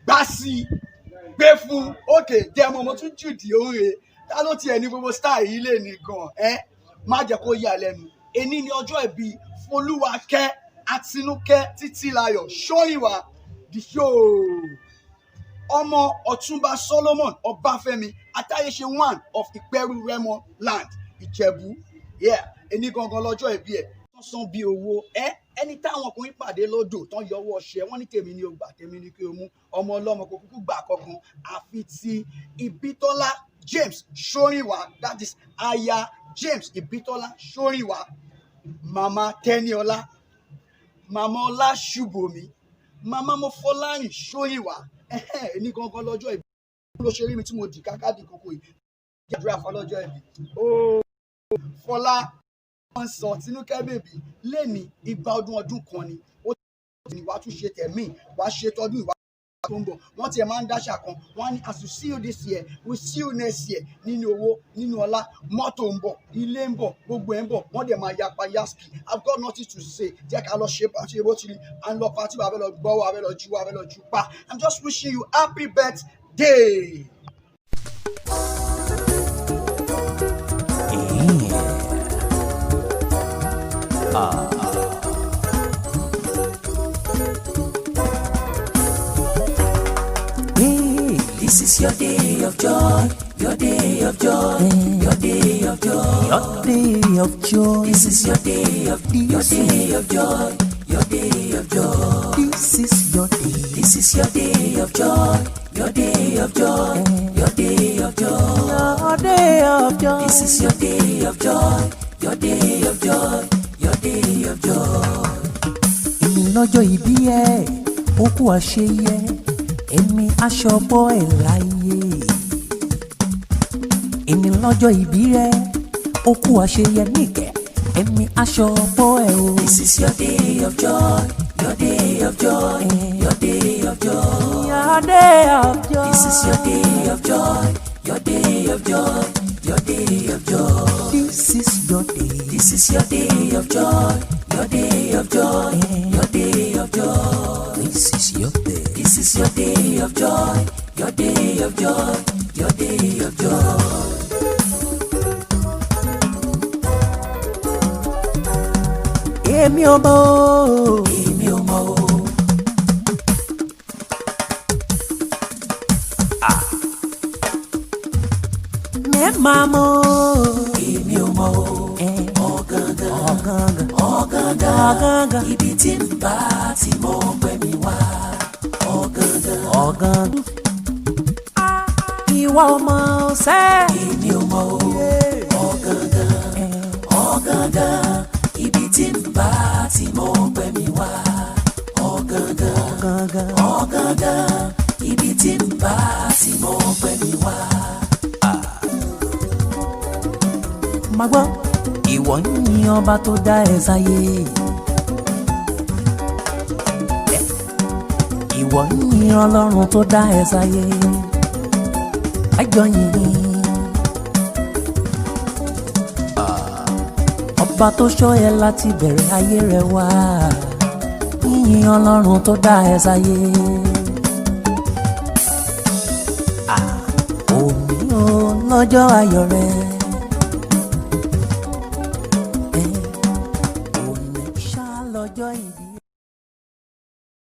gbá sí gbé fún òkè jẹ́ mo tún jùdí oore ta ló tiẹ̀ ní gbogbo star yìí lè ní gan má jẹ́ kó yà lẹ́nu èní ni ọjọ́ ìbí Folúwakẹ́ Àtinúkẹ́ Títílayọ̀ Ṣóyìnwá the show ọmọ Ọ̀túnba Solomon Ọbáfẹ́mi Atáyéṣe one of Ìpẹ́rù Rẹ́mọ land Ìjẹ̀bú èní gangan lọ́jọ́ ìbí ẹ̀ tán san bí owó ẹni táwọn ọkùnrin pàdé lódò tán yọwọ́ ọṣẹ wọn ní tèmi ní o gbà tèmi ní kí o mú ọmọ ọlọ́mọ kò kúkú gbà kankan àfi ti Ìbítọ́lá James Ṣóyìnwá that is aya James Ìbítọ́lá Ṣóyìnwá mama Tẹ́níọlá mama Ọlá Ṣùbọ̀mí mama Mọ́fọ́láyìn Ṣóyìnwá ní gangan lọ́jọ́ ìbí ló ṣe rí mi tí mo dì kákàdì kókó yìí jàdúrà fọlọ́jọ́ ìbí Fọlá wọn sọ Tinúkẹ́ bèbí lẹ́ni igba ọdún kan ni ó ní wàá tún ṣe tẹ̀mí wàá ṣe tọdún ìwà tó ń bọ̀ wọ́n tiẹ̀ máa ń dáṣà kan wọ́n á ní as you see you this year we see you next year nínú owó nínú ọlá mọ́tò ń bọ̀ ilé ń bọ̀ gbogbo ẹ̀ ń bọ̀ wọ́n dẹ̀ máa yapa yaski I've got nothing to say jẹ́ ká lọ ṣe pàṣẹ bó ti rí à ń lọ pàtí wà á fẹ́ lọ gbọ́ wà á fẹ́ lọ jú wà á fẹ́ lọ jú pa I'm just wishing you happy birthday. This is your day of joy, your day of joy, your day of joy, your day of joy. This is your day of joy, your day of joy. This is your day. This is your day of joy, your day of joy, your day of joy, your day of joy. This is your day of joy, your day of joy, your day of joy. Ìlọ́jọ́ ìbí ẹ̀ ó kú àṣeyẹ. Èmi aṣọ́bọ̀ ẹ̀ láyé èmi lọ́jọ́ ìbí rẹ̀ ó kú àṣeyẹ níkẹ́ èmi aṣọ́bọ̀ ẹ̀ o. This is your day of joy, your day of joy, your day of joy, your day of joy. This is your day of joy, your day of joy, your day of joy. This is your day. This is your day of joy, your day of joy, your day of joy. This is your day. This is your day of joy, your day of joy, your day of joy. Èmi ò mọ̀ o, èmi ò mọ̀ o. Mẹ́ẹ̀mà mọ̀ o, èmi ò mọ̀ o. Ọ̀gángan ibi tí ń bá ti mọ̀ pẹ́ mi wá. Ọ̀gángan ìwà ọmọ ọ̀sẹ̀. Èmi ò mọ̀ o. Ọ̀gángan ibi tí ń bá ti mọ̀ pẹ́ mi wá. Ọ̀gángan ibi tí ń bá ti mọ̀ pẹ́ mi wá. Má gbọ́ ìwọ ni ọba tó dá ẹ sáyé. Ìwọ ni Ọlọ́run tó dá ẹ sáyé. Àjọyìn ọba tó ṣọ́ ẹ láti bẹ̀rẹ̀ ayé rẹ wá. Yìn Ọlọ́run tó dá ẹ sáyé. Òní o lọ́jọ́ ayọ̀ rẹ.